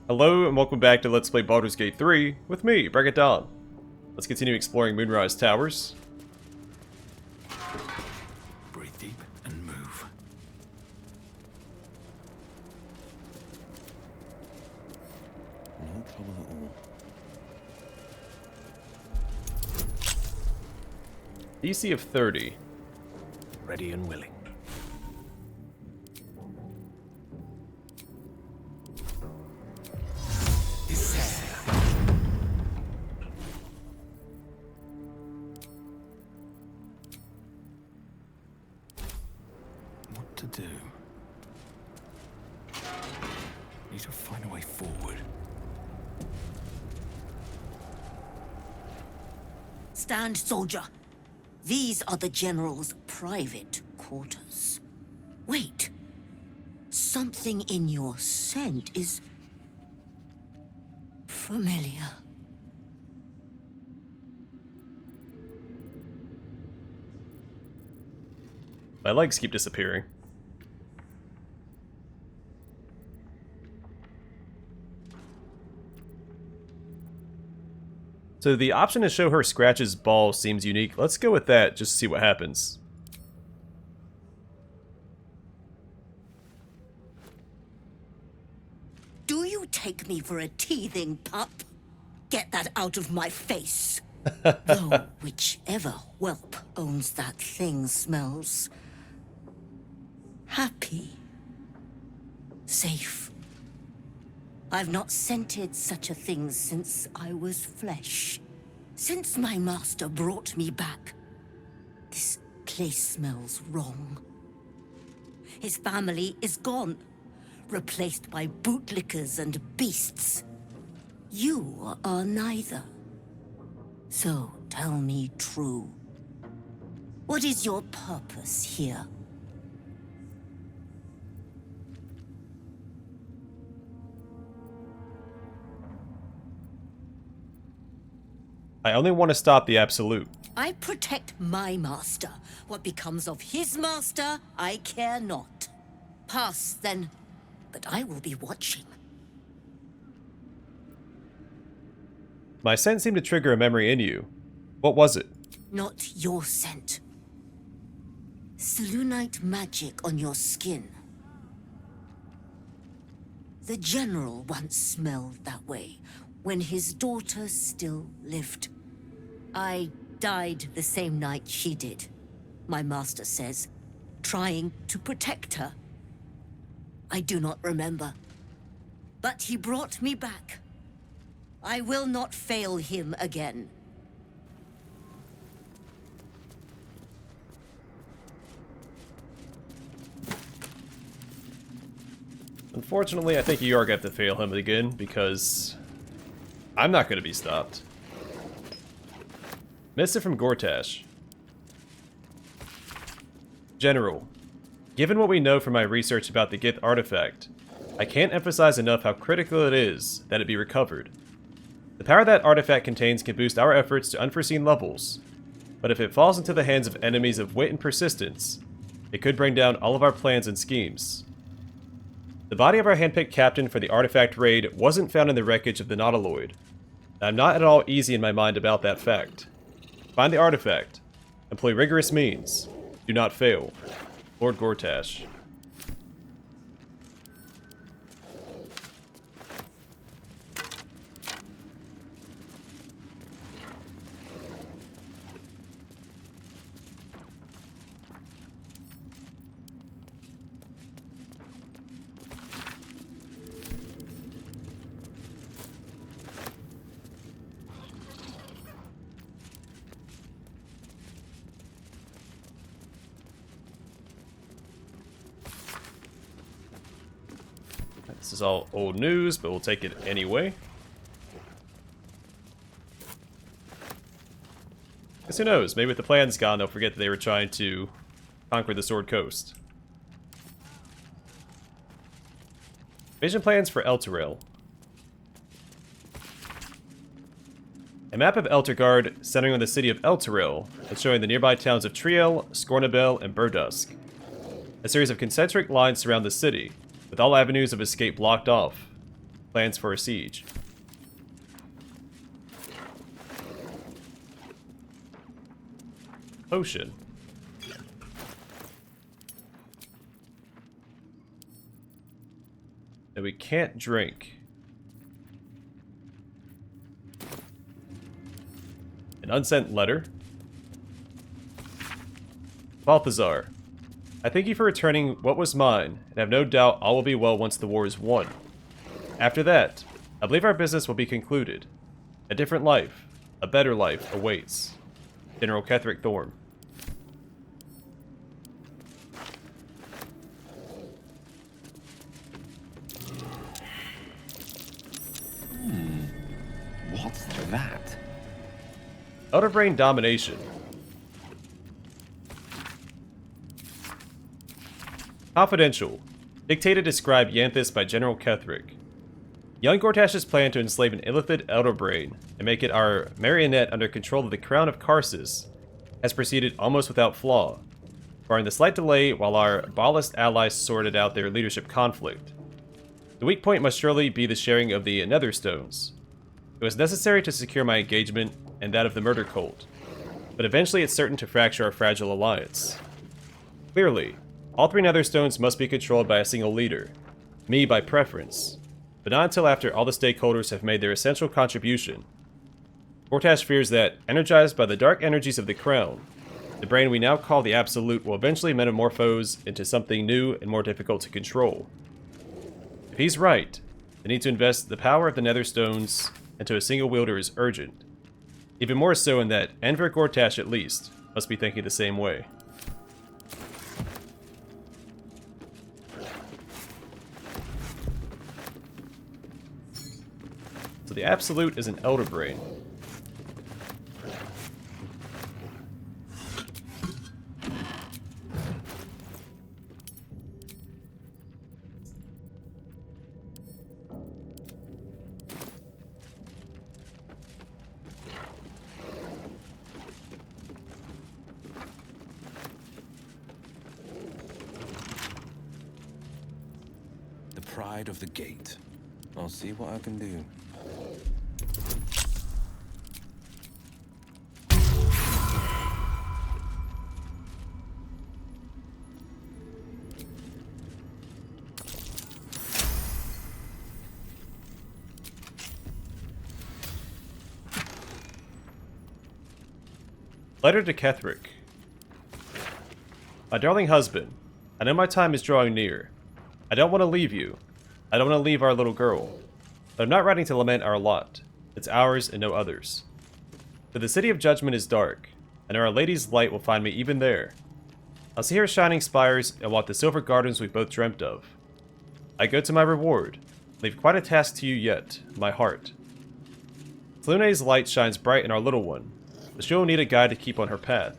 Hello and welcome back to Let's Play Baldur's Gate 3 with me, Break Dawn. Let's continue exploring Moonrise Towers. Breathe deep and move. No trouble at all. DC of 30. Ready and willing. What to do? Need to find a way forward. Stand, soldier. These are the General's private quarters. Wait. Something in your scent is familiar. My legs keep disappearing. So the option to show her Scratch's ball seems unique. Let's go with that just to see what happens. Do you take me for a teething pup? Get that out of my face. Though whichever whelp owns that thing smells happy. Safe. I've not scented such a thing since I was flesh. Since my master brought me back, this place smells wrong. His family is gone, replaced by bootlickers and beasts. You are neither. So tell me true. What is your purpose here? I only want to stop the Absolute. I protect my master. What becomes of his master, I care not. Pass, then, but I will be watching. My scent seemed to trigger a memory in you. What was it? Not your scent. Selûnite magic on your skin. The General once smelled that way, when his daughter still lived. I died the same night she did, my master says, trying to protect her. I do not remember, but he brought me back. I will not fail him again. Unfortunately, I think you are going to have to fail him again, because I'm not going to be stopped. Missive from Gortash. General, given what we know from my research about the Gith artifact, I can't emphasize enough how critical it is that it be recovered. The power that artifact contains can boost our efforts to unforeseen levels, but if it falls into the hands of enemies of wit and persistence, it could bring down all of our plans and schemes. The body of our handpicked captain for the artifact raid wasn't found in the wreckage of the Nautiloid. I'm not at all easy in my mind about that fact. Find the artifact. Employ rigorous means. Do not fail. Lord Gortash. This is all old news, but we'll take it anyway. Guess who knows? Maybe with the plans gone, they'll forget that they were trying to conquer the Sword Coast. Vision plans for Elturel. A map of Elturgard centering on the city of Elturel and showing the nearby towns of Triel, Scornabel, and Burdusk. A series of concentric lines surround the city, with all avenues of escape blocked off. plans for a siege. Potion. That we can't drink. An unsent letter. Balthazar, I thank you for returning what was mine, and have no doubt all will be well once the war is won. After that, I believe our business will be concluded. A different life, a better life, awaits. General Ketheric Thorm. What's that? Elder Brain Domination. Confidential. Dictated to scribe Yanthus by General Ketheric. Young Gortash's plan to enslave an illithid Elder Brain and make it our marionette under control of the Crown of Karsus has proceeded almost without flaw, barring the slight delay while our Ballast allies sorted out their leadership conflict. The weak point must surely be the sharing of the Netherstones. It was necessary to secure my engagement and that of the Murder Cult, but eventually it's certain to fracture our fragile alliance. Clearly, all 3 Netherstones must be controlled by a single leader, me by preference, but not until after all the stakeholders have made their essential contribution. Gortash fears that, energized by the dark energies of the Crown, the brain we now call the Absolute will eventually metamorphose into something new and more difficult to control. If he's right, the need to invest the power of the Netherstones into a single wielder is urgent. Even more so in that Enver Gortash, at least, must be thinking the same way. So the Absolute is an Elder Brain. The pride of the gate. I'll see what I can do. Letter to Ketheric. My darling husband, I know my time is drawing near. I don't want to leave you. I don't want to leave our little girl. But I'm not writing to lament our lot. It's ours and no others. For the city of judgment is dark, and Our Lady's light will find me even there. I'll see her shining spires and walk the silver gardens we both dreamt of. I go to my reward. Leave quite a task to you yet, my heart. Slune's light shines bright in our little one, but she'll need a guide to keep on her path.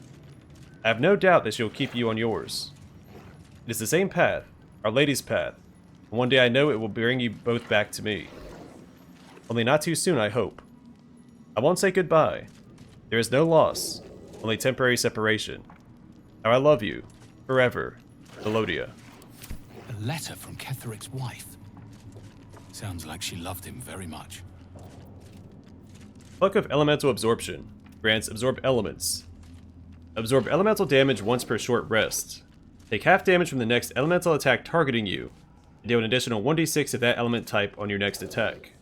I have no doubt that she'll keep you on yours. It is the same path, Our Lady's path, and one day I know it will bring you both back to me. Only not too soon, I hope. I won't say goodbye. There is no loss, only temporary separation. How I love you, forever, Velodia. A letter from Ketheric's wife. Sounds like she loved him very much. Book of Elemental Absorption. Grants absorb elements. Absorb elemental damage once per short rest. Take half damage from the next elemental attack targeting you, and deal an additional 1d6 of that element type on your next attack.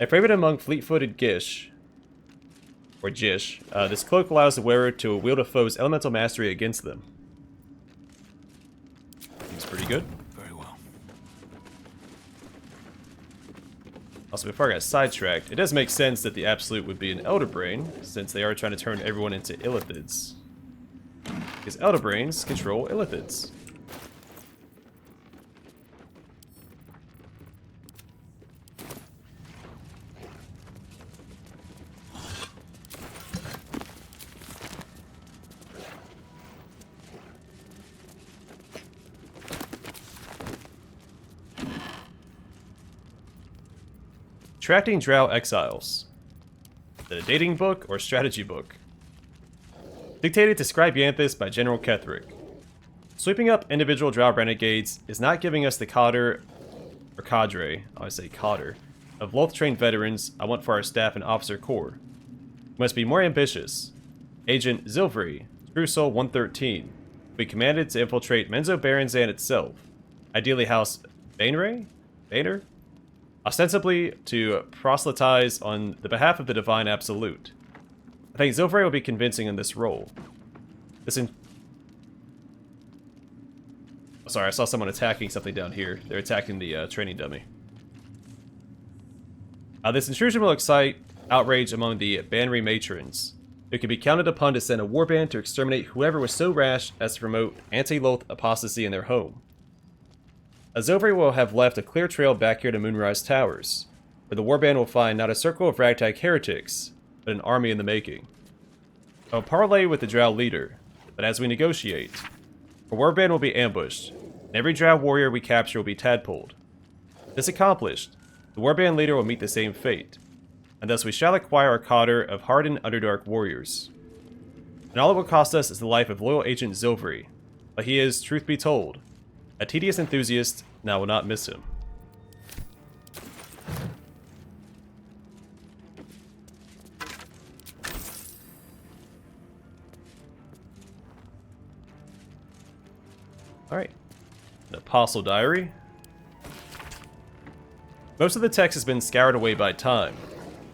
A favorite among fleet-footed Gish, or Jish, this cloak allows the wearer to wield a foe's elemental mastery against them. Seems pretty good. Very well. Also, before I got sidetracked, it does make sense that the Absolute would be an Elder Brain, since they are trying to turn everyone into Illithids. Because Elder Brains control Illithids. Attracting Drow Exiles. Is it a dating book or strategy book? Dictated to Scribe Yanthus by General Ketheric. Sweeping up individual Drow renegades is not giving us the or cadre, I say cadre, of Loth-trained veterans I want for our staff and officer corps. We must be more ambitious. Agent Zilvry, True Soul 113, will be commanded to infiltrate Menzo Baranzan itself, ideally House Boehner? Ostensibly to proselytize on the behalf of the Divine Absolute. I think Zilvray will be convincing in this role. Sorry, I saw someone attacking something down here. They're attacking the training dummy. This intrusion will excite outrage among the Banry matrons, who can be counted upon to send a warband to exterminate whoever was so rash as to promote anti-Loth apostasy in their home. Zilvray will have left a clear trail back here to Moonrise Towers, where the warband will find not a circle of ragtag heretics, but an army in the making. I will parley with the Drow leader, but as we negotiate, our warband will be ambushed, and every Drow warrior we capture will be tadpoled. This accomplished, the warband leader will meet the same fate, and thus we shall acquire a cadre of hardened Underdark warriors. And all it will cost us is the life of loyal Agent Zilvry, but he is, truth be told, a tedious enthusiast, and I will not miss him. Alright. An Apostle Diary. Most of the text has been scoured away by time,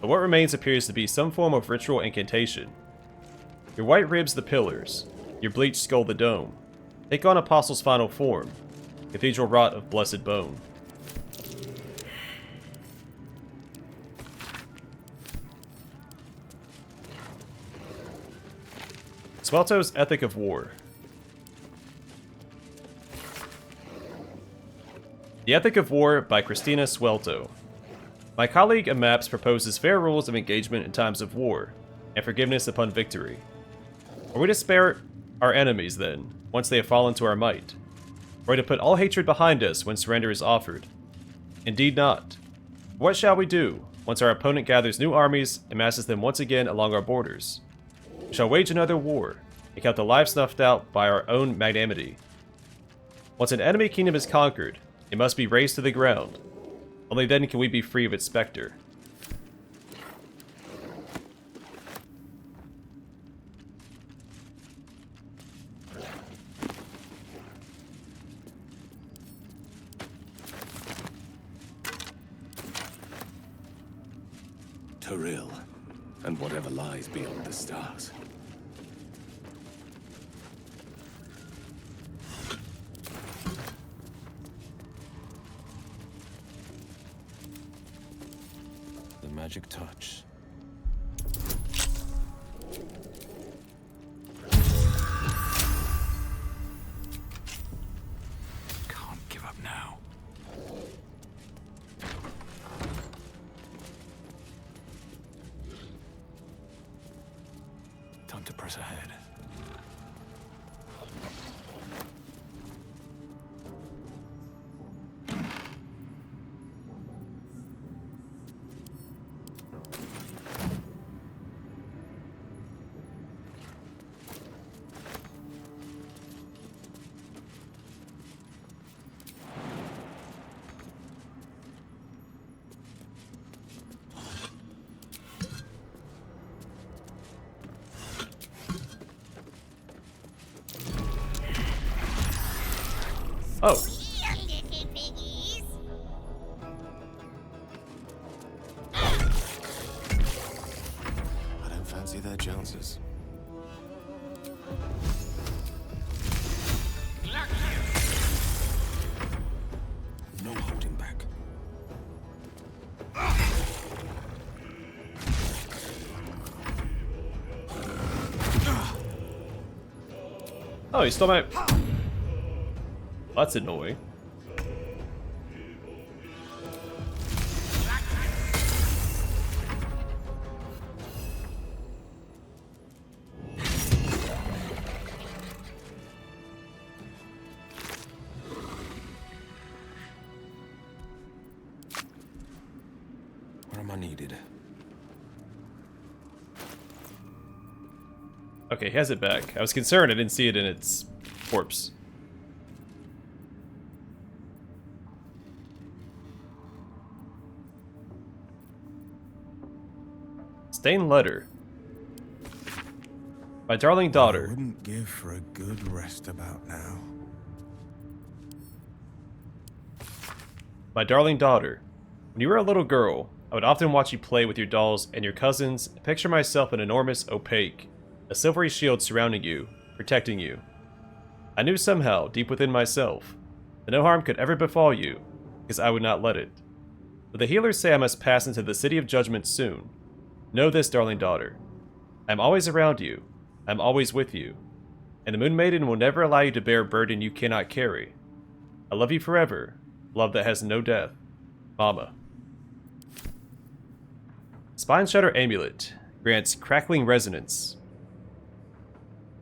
but what remains appears to be some form of ritual incantation. Your white ribs the pillars, your bleached skull the dome. Take on Apostle's final form, cathedral wrought of blessed bone. Swelto's Ethic of War. The Ethic of War by Christina Swelto. My colleague Maps proposes fair rules of engagement in times of war, and forgiveness upon victory. Are we to spare our enemies, then, once they have fallen to our might? Are we to put all hatred behind us when surrender is offered? Indeed not. What shall we do once our opponent gathers new armies and masses them once again along our borders? We shall wage another war, and count the lives snuffed out by our own magnanimity. Once an enemy kingdom is conquered, it must be razed to the ground. Only then can we be free of its specter. Toril, and whatever lies beyond the stars. The magic touch. Can't give up now. Time to press ahead. Oh. I don't fancy their chances. No holding back. Oh, he stole my... That's annoying. Where am I needed? Okay, he has it back. I was concerned I didn't see it in its corpse. Stained letter. My darling I daughter. wouldn't give for a good rest about now. My darling daughter. When you were a little girl, I would often watch you play with your dolls and your cousins and picture myself an enormous, opaque, a silvery shield surrounding you, protecting you. I knew somehow, deep within myself, that no harm could ever befall you, because I would not let it. But the healers say I must pass into the city of judgment soon. Know this, darling daughter. I am always around you. I am always with you. And the Moon Maiden will never allow you to bear a burden you cannot carry. I love you forever. Love that has no death. Mama. Spine Shatter Amulet. Grants crackling resonance.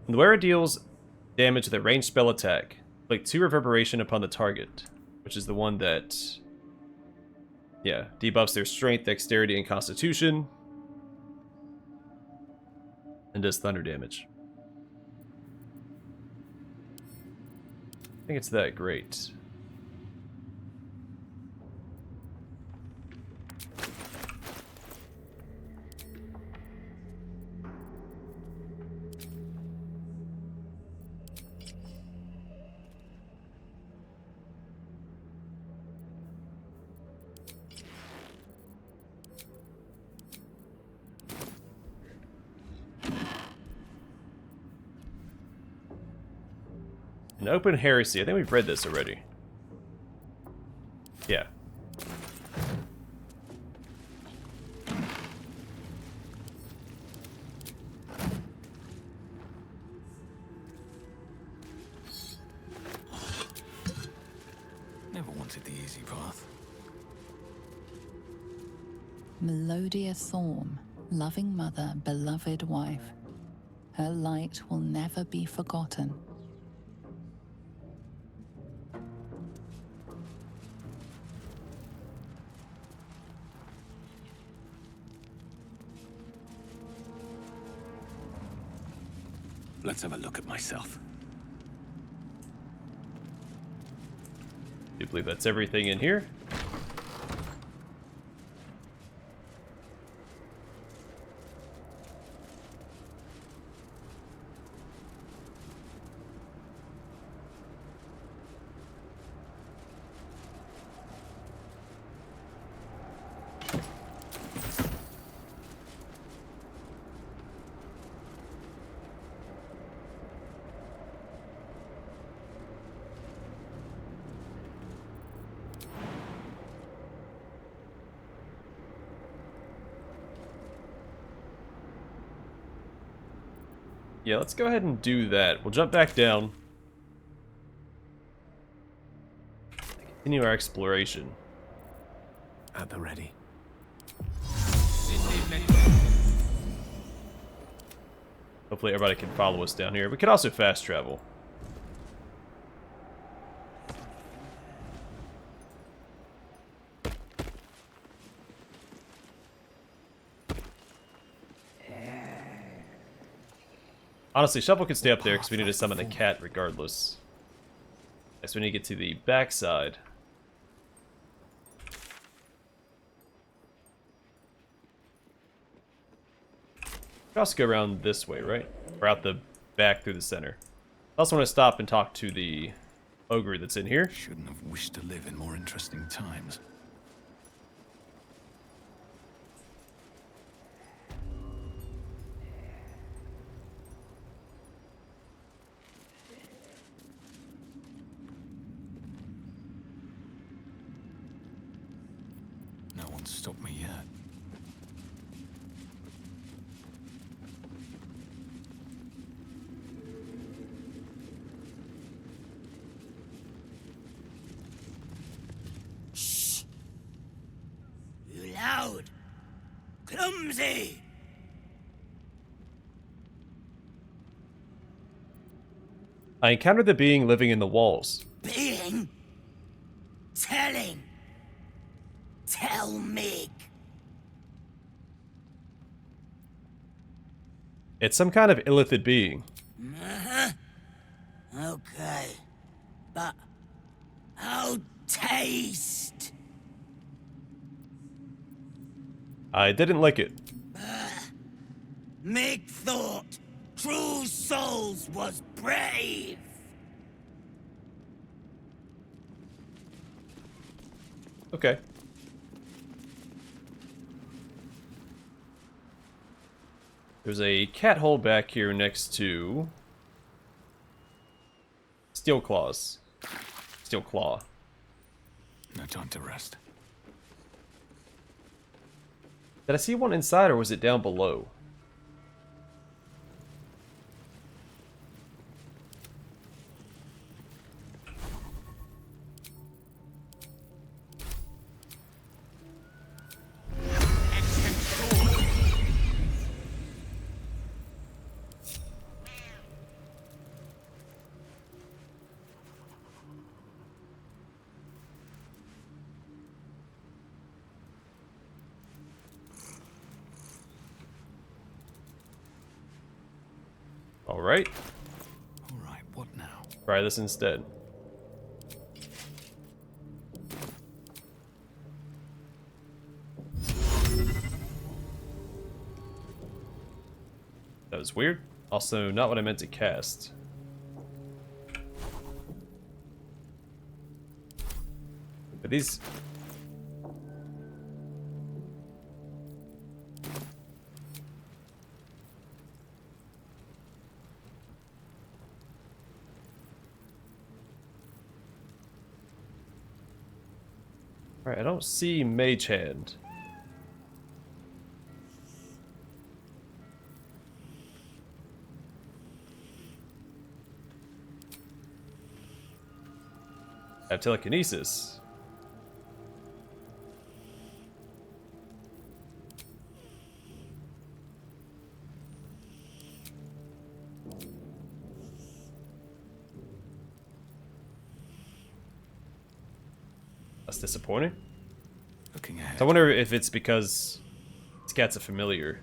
When the wearer deals damage with a ranged spell attack, inflict 2 reverberation upon the target, which is the one that, yeah, debuffs their strength, dexterity, and constitution, and does thunder damage. I think it's that great. An open heresy. I think we've read this already. Yeah. Never wanted the easy path. Melodia Thorm, loving mother, beloved wife. Her light will never be forgotten. Let's have a look at myself. Do you believe that's everything in here? Yeah, let's go ahead and do that. We'll jump back down. Continue our exploration. At the ready. Hopefully everybody can follow us down here. We could also fast travel. Honestly, Shovel could stay up there because we need to summon the cat regardless. Guess we need to get to the backside. We also go around this way, right? Or out the back through the center. I also want to stop and talk to the ogre that's in here. Shouldn't have wished to live in more interesting times. No one's stopped me yet. You loud! Clumsy! I encountered the being living in the walls. Being? Telling! Tell me! It's some kind of illithid being. Uh-huh. Okay. But how taste? I didn't lick it. Make thought. True souls was brave. Okay. There's a cat hole back here next to Steel Claws. Steel Claw. No time to rest. Did I see one inside or was it down below? Alright. Alright, what now? Try this instead. That was weird. Also, not what I meant to cast. But these... Alright, I don't see Mage Hand. I have telekinesis. That's disappointing. Looking ahead. I wonder if it's because this cat's a familiar.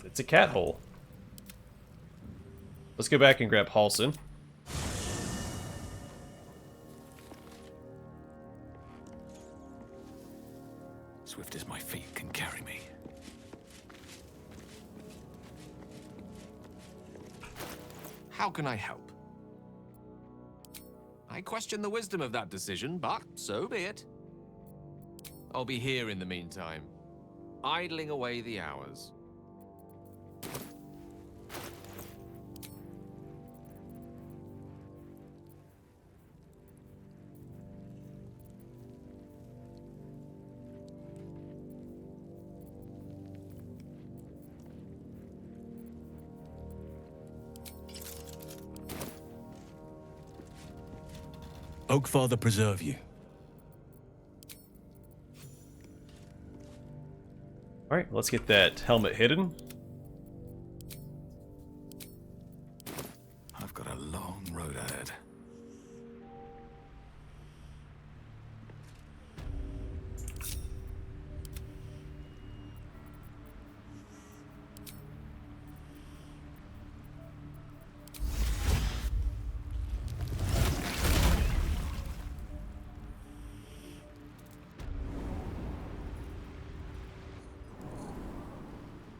It's a cat hole. Let's go back and grab Halson. Swift as my feet can carry me. How can I help? I question the wisdom of that decision, but so be it. I'll be here in the meantime, idling away the hours. Oakfather preserve you. Alright, let's get that helmet hidden. I've got a long road ahead.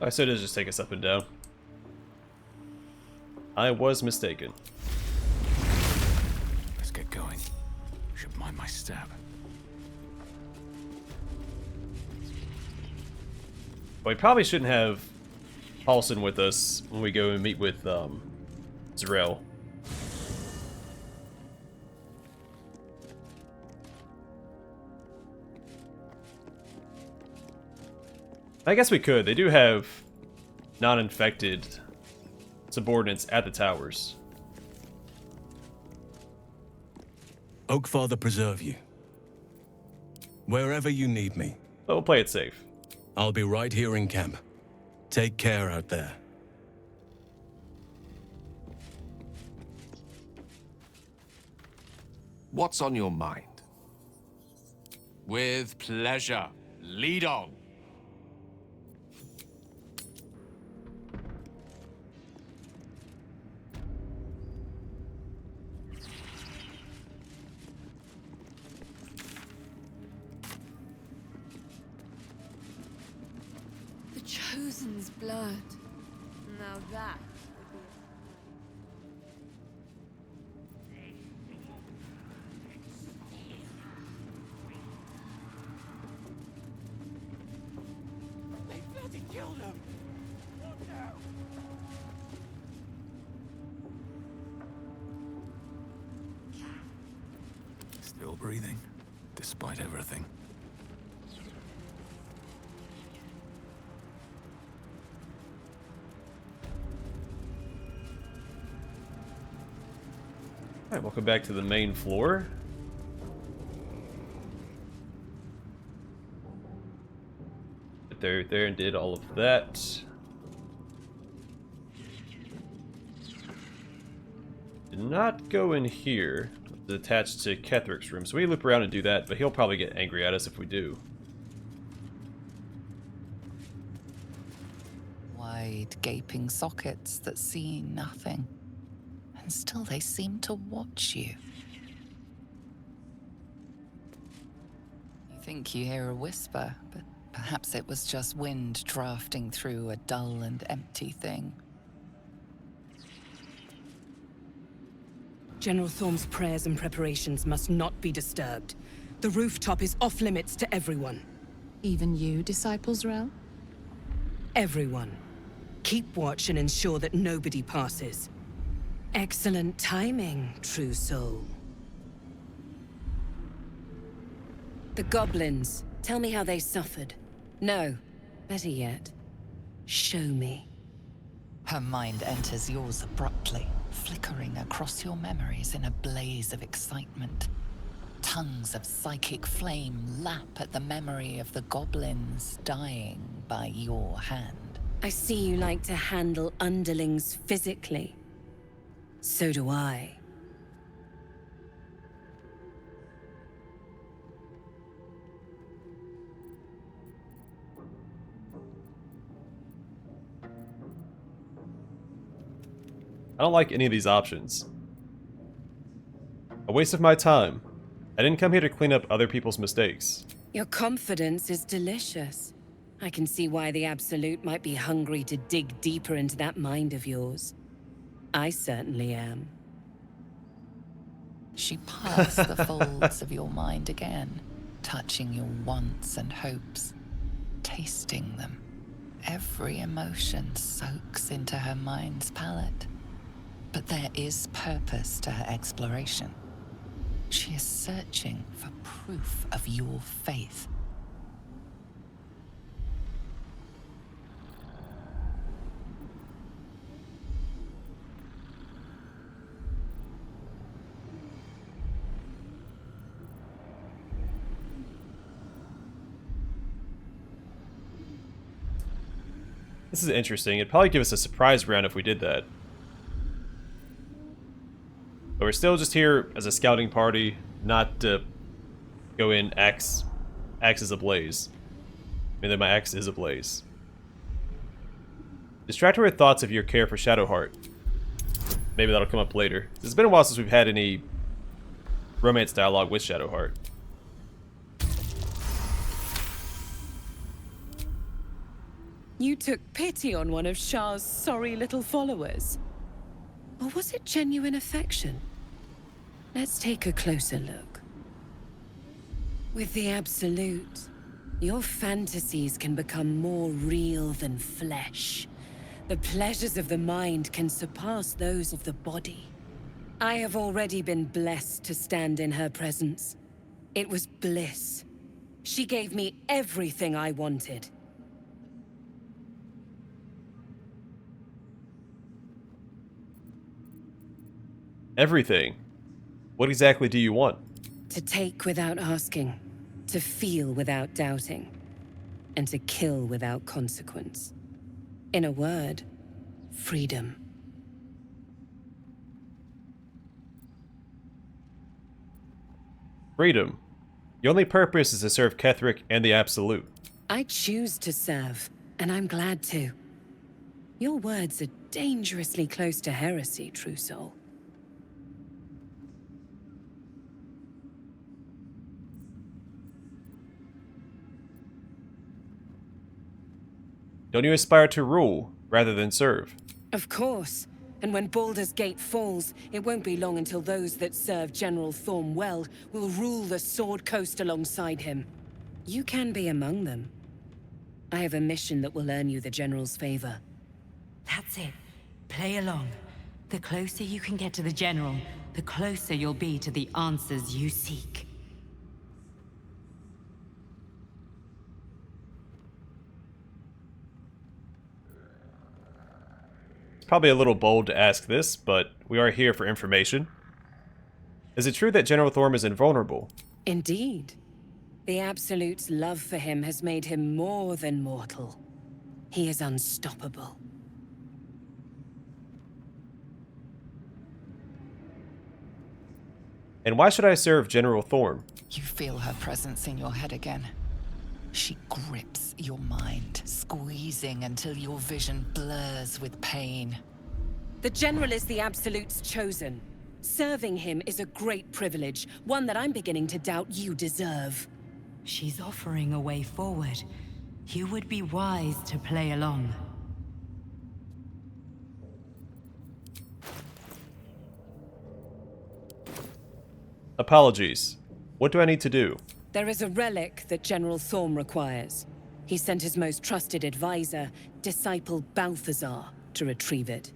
I said it'd just take us up and down. I was mistaken. Let's get going. Should mind my step. We probably shouldn't have Halson with us when we go and meet with Z'rell. I guess we could. They do have non-infected subordinates at the towers. Oakfather preserve you. Wherever you need me, But we'll play it safe. I'll be right here in camp. Take care out there. What's on your mind? With pleasure. Lead on. Titan's blood. Now that would be They bloody killed him! What now? Still breathing, despite everything. Alright, welcome back to the main floor. There and did all of that. Did not go in here. It's attached to Ketheric's room, so we loop around and do that, but he'll probably get angry at us if we do. Wide, gaping sockets that see nothing. And still they seem to watch you. You think you hear a whisper, but perhaps it was just wind drafting through a dull and empty thing. General Thorm's prayers and preparations must not be disturbed. The rooftop is off limits to everyone. even you, Disciples Rel? Everyone. Keep watch and ensure that nobody passes. Excellent timing, true soul. The goblins. Tell me how they suffered. No, better yet, show me. Her mind enters yours abruptly, flickering across your memories in a blaze of excitement. Tongues of psychic flame lap at the memory of the goblins dying by your hand. I see you like to handle underlings physically. So do I. I don't like any of these options. A waste of my time. I didn't come here to clean up other people's mistakes. Your confidence is delicious. I can see why the Absolute might be hungry to dig deeper into that mind of yours. I certainly am. She parts the folds of your mind again, touching your wants and hopes, tasting them. Every emotion soaks into her mind's palate. But there is purpose to her exploration. She is searching for proof of your faith. This is interesting. It'd probably give us a surprise round if we did that. But we're still just here as a scouting party, not to go in axe is ablaze. I mean, that my axe is ablaze. Distract her with thoughts of your care for Shadowheart. Maybe that'll come up later. It's been a while since we've had any romance dialogue with Shadowheart. You took pity on one of Shah's sorry little followers. Or was it genuine affection? Let's take a closer look. With the Absolute, your fantasies can become more real than flesh. The pleasures of the mind can surpass those of the body. I have already been blessed to stand in her presence. It was bliss. She gave me everything I wanted. Everything. What exactly do you want? To take without asking, to feel without doubting, and to kill without consequence. In a word, freedom. Freedom. Your only purpose is to serve Ketheric and the Absolute. I choose to serve, and I'm glad to. Your words are dangerously close to heresy, true soul. Don't you aspire to rule rather than serve? Of course. And when Baldur's Gate falls, it won't be long until those that serve General Thorm well will rule the Sword Coast alongside him. You can be among them. I have a mission that will earn you the General's favor. That's it. Play along. The closer you can get to the General, the closer you'll be to the answers you seek. It's probably a little bold to ask this, but we are here for information. Is it true that General Thorm is invulnerable? Indeed. The Absolute's love for him has made him more than mortal. He is unstoppable. And why should I serve General Thorm? You feel her presence in your head again. She grips your mind, squeezing until your vision blurs with pain. The General is the Absolute's chosen. Serving him is a great privilege, one that I'm beginning to doubt you deserve. She's offering a way forward. You would be wise to play along. Apologies. What do I need to do? There is a relic that General Thorm requires. He sent his most trusted advisor, disciple Balthazar, to retrieve it.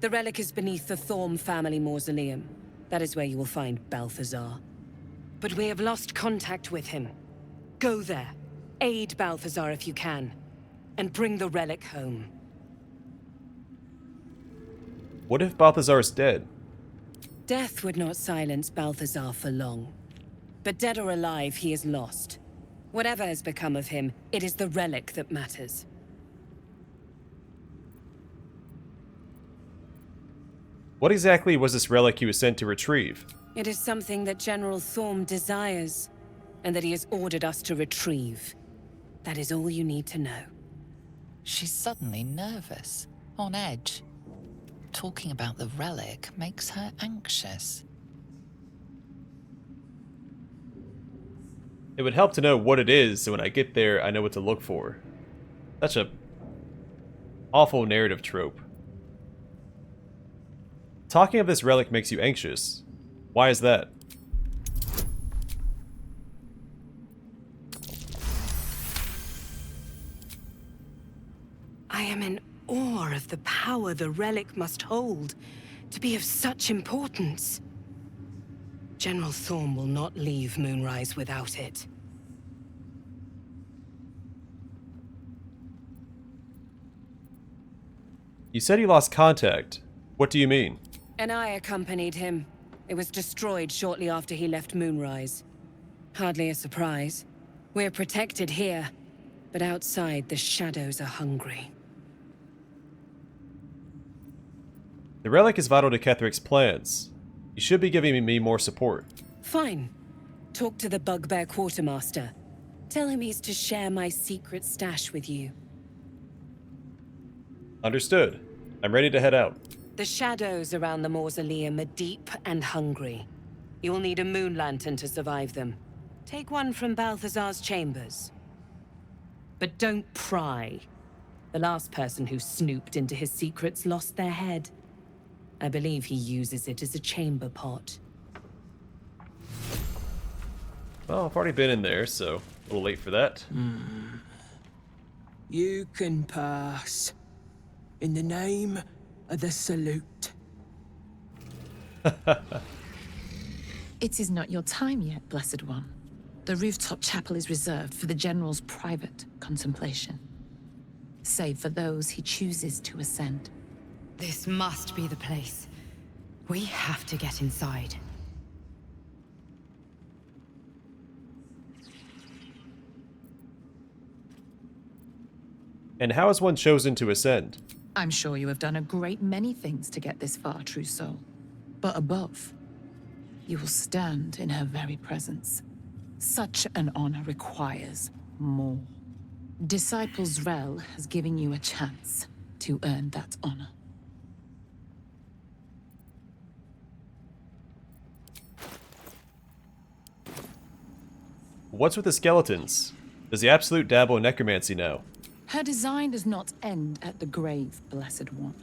The relic is beneath the Thorm family mausoleum. That is where you will find Balthazar. But we have lost contact with him. Go there, aid Balthazar if you can, and bring the relic home. What if Balthazar's dead? Death would not silence Balthazar for long. But dead or alive, he is lost. Whatever has become of him, it is the relic that matters. What exactly was this relic he was sent to retrieve? It is something that General Thorm desires, and that he has ordered us to retrieve. That is all you need to know. She's suddenly nervous, on edge. Talking about the relic makes her anxious. It would help to know what it is, so when I get there, I know what to look for. Such a awful narrative trope. Talking of this relic makes you anxious. Why is that? I am in awe of the power the relic must hold to be of such importance. General Thorm will not leave Moonrise without it. You said he lost contact. What do you mean? And I accompanied him. It was destroyed shortly after he left Moonrise. Hardly a surprise. We're protected here, but outside the shadows are hungry. The relic is vital to Ketheric's plans. You should be giving me more support. Fine. Talk to the Bugbear Quartermaster. Tell him he's to share my secret stash with you. Understood. I'm ready to head out. The shadows around the mausoleum are deep and hungry. You'll need a moon lantern to survive them. Take one from Balthazar's chambers. But don't pry. The last person who snooped into his secrets lost their head. I believe he uses it as a chamber pot. Well, I've already been in there, so a little late for that. You can pass. In the name of the Salute. It is not your time yet, Blessed One. The rooftop chapel is reserved for the General's private contemplation, save for those he chooses to ascend. This must be the place. We have to get inside. And how is one chosen to ascend? I'm sure you have done a great many things to get this far, true soul. But above, you will stand in her very presence. Such an honor requires more. Disciples Rel has given you a chance to earn that honor. What's with the skeletons? Does the Absolute dabble in necromancy now? Her design does not end at the grave, Blessed One.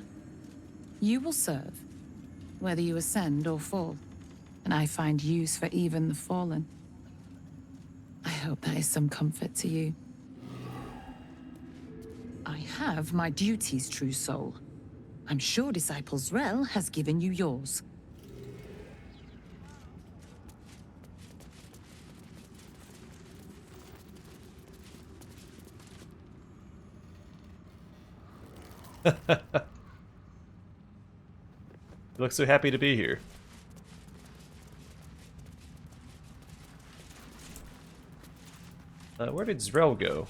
You will serve, whether you ascend or fall, and I find use for even the fallen. I hope that is some comfort to you. I have my duties, true soul. I'm sure Disciple Zrel has given you yours. You look so happy to be here. Where did Zrel go?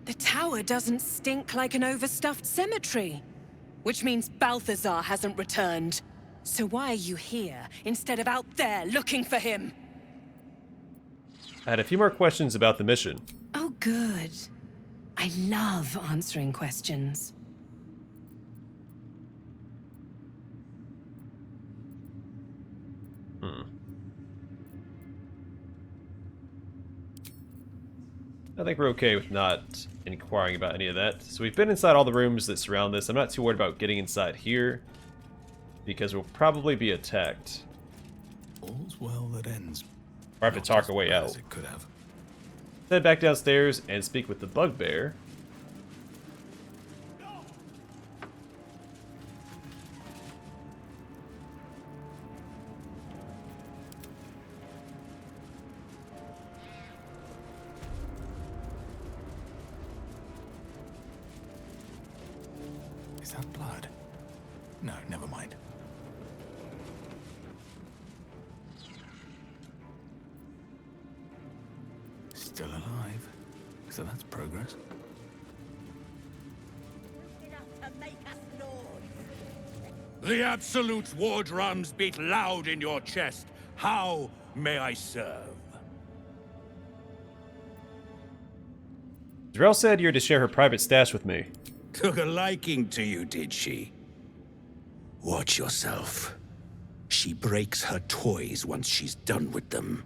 The tower doesn't stink like an overstuffed cemetery. Which means Balthazar hasn't returned. So why are you here, instead of out there looking for him? I had a few more questions about the mission. Oh, good. I love answering questions. I think we're okay with not inquiring about any of that. So we've been inside all the rooms that surround this. I'm not too worried about getting inside here, because we'll probably be attacked. All's well that ends. Or have to talk our way out. It could have. Head back downstairs and speak with the bugbear. Is that blood? No, never mind. Still alive. So that's progress. The Absolute's war drums beat loud in your chest. How may I serve? Zrel said you're to share her private stash with me. Took a liking to you, did she? Watch yourself. She breaks her toys once she's done with them.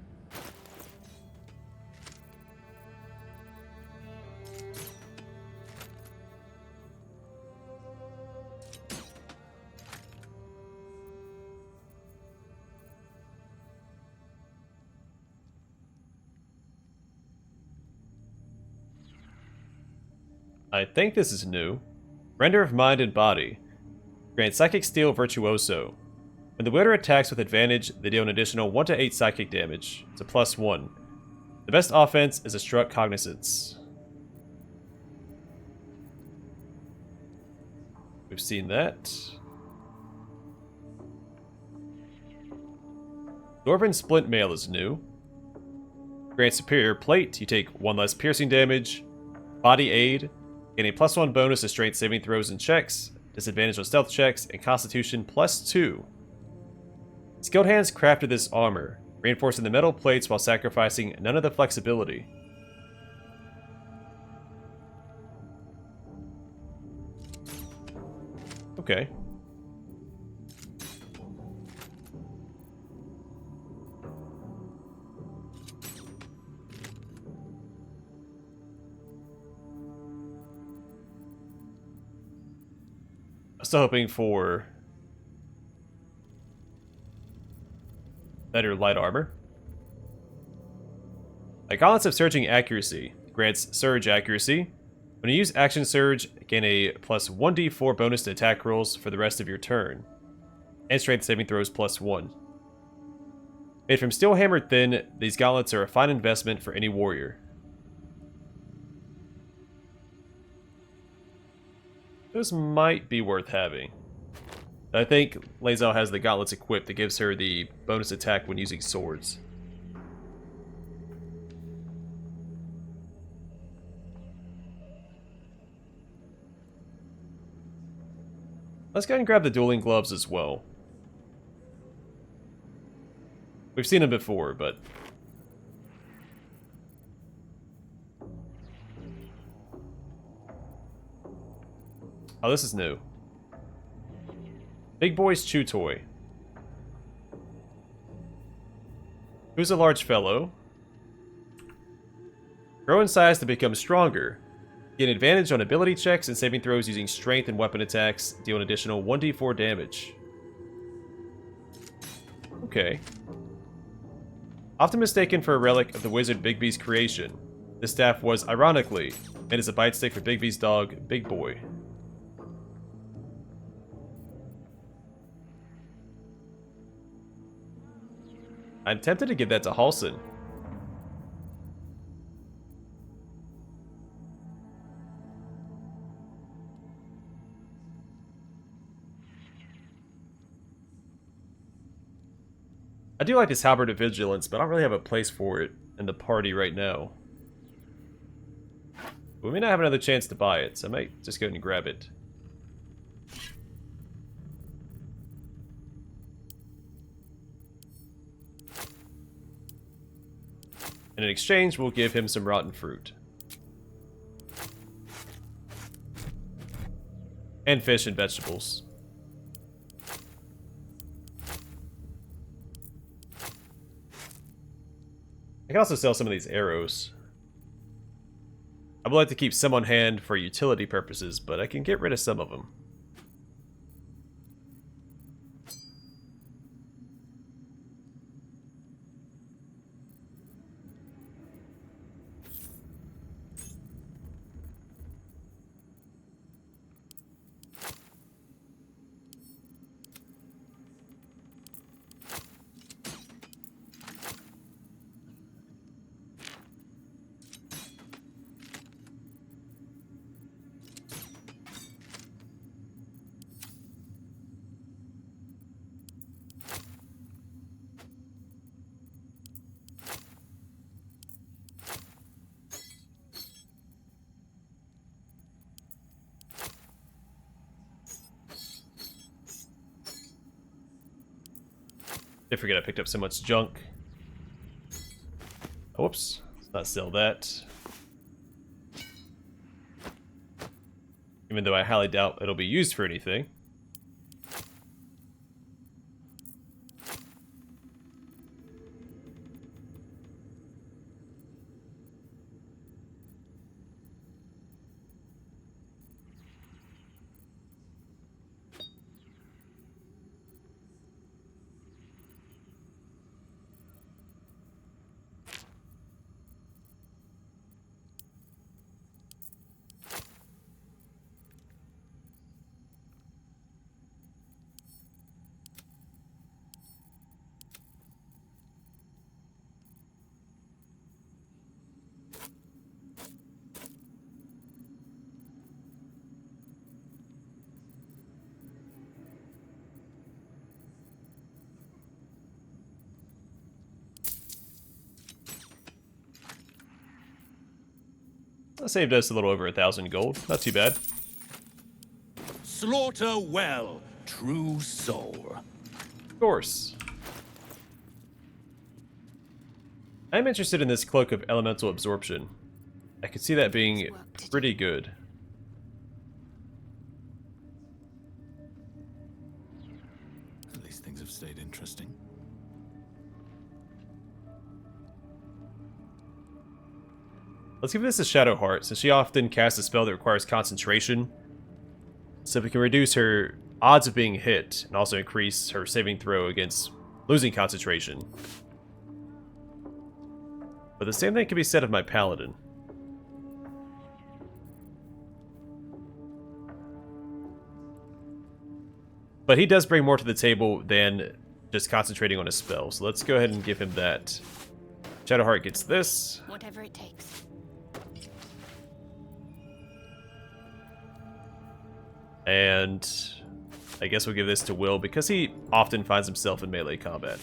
I think this is new. Render of mind and body. Grant Psychic Steel Virtuoso. When the wielder attacks with advantage, they deal an additional 1 to 8 psychic damage. It's a +1. The best offense is a struck cognizance. We've seen that. Dwarven Splint Mail is new. Grant Superior Plate, you take 1 less piercing damage. Body Aid, gain a +1 bonus to strength saving throws and checks, disadvantage on stealth checks, and constitution +2. Skilled hands crafted this armor, reinforcing the metal plates while sacrificing none of the flexibility. Okay. I'm still hoping for better light armor. Gauntlets of Surging Accuracy grants Surge Accuracy. When you use Action Surge, gain a +1d4 bonus to attack rolls for the rest of your turn. And Strength Saving Throws +1. Made from steel hammered thin, these gauntlets are a fine investment for any warrior. Those might be worth having. I think Lae'zel has the gauntlets equipped that gives her the bonus attack when using swords. Let's go ahead and grab the dueling gloves as well. We've seen them before, but... Oh, this is new. Big Boy's Chew Toy. Who's a large fellow? Grow in size to become stronger. Gain advantage on ability checks and saving throws using strength and weapon attacks. Deal an additional 1d4 damage. Okay. Often mistaken for a relic of the wizard Bigby's creation, this staff was, ironically, made as a bite stick for Bigby's dog, Big Boy. I'm tempted to give that to Halsin. I do like this Halberd of Vigilance, but I don't really have a place for it in the party right now. We may not have another chance to buy it, so I might just go ahead and grab it. And in exchange, we'll give him some rotten fruit. And fish and vegetables. I can also sell some of these arrows. I would like to keep some on hand for utility purposes, but I can get rid of some of them. I forget I picked up so much junk. Whoops. Let's not sell that. Even though I highly doubt it'll be used for anything. That saved us a little over 1,000 gold. Not too bad. Slaughter well, true soul. Of course. I'm interested in this Cloak of Elemental Absorption. I could see that being pretty good. At least things have stayed interesting. Let's give this a Shadow Heart, since she often casts a spell that requires concentration. So we can reduce her odds of being hit, and also increase her saving throw against losing concentration. But the same thing can be said of my Paladin. But he does bring more to the table than just concentrating on a spell, so let's go ahead and give him that. Shadow Heart gets this. Whatever it takes. And I guess we'll give this to Will because he often finds himself in melee combat.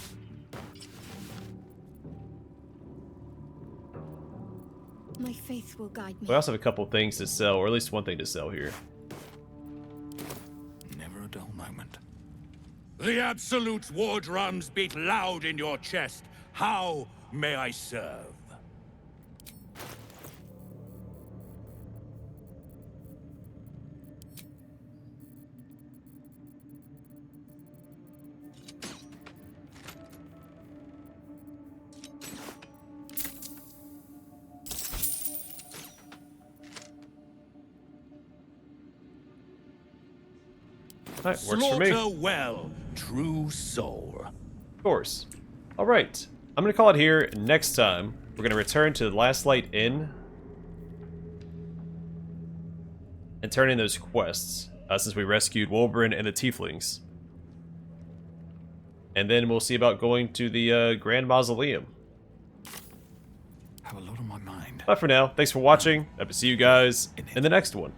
My faith will guide me. We also have a couple things to sell, or at least one thing to sell here. Never a dull moment. The Absolute's war drums beat loud in your chest. How may I serve? Alright, works for me. Slaughter well, true soul. Of course. Alright, I'm going to call it here. Next time, we're going to return to the Last Light Inn and turn in those quests, since we rescued Wolverine and the Tieflings. And then we'll see about going to the Grand Mausoleum. Have a lot on my mind. But for now, thanks for watching. I hope to see you guys in the next one.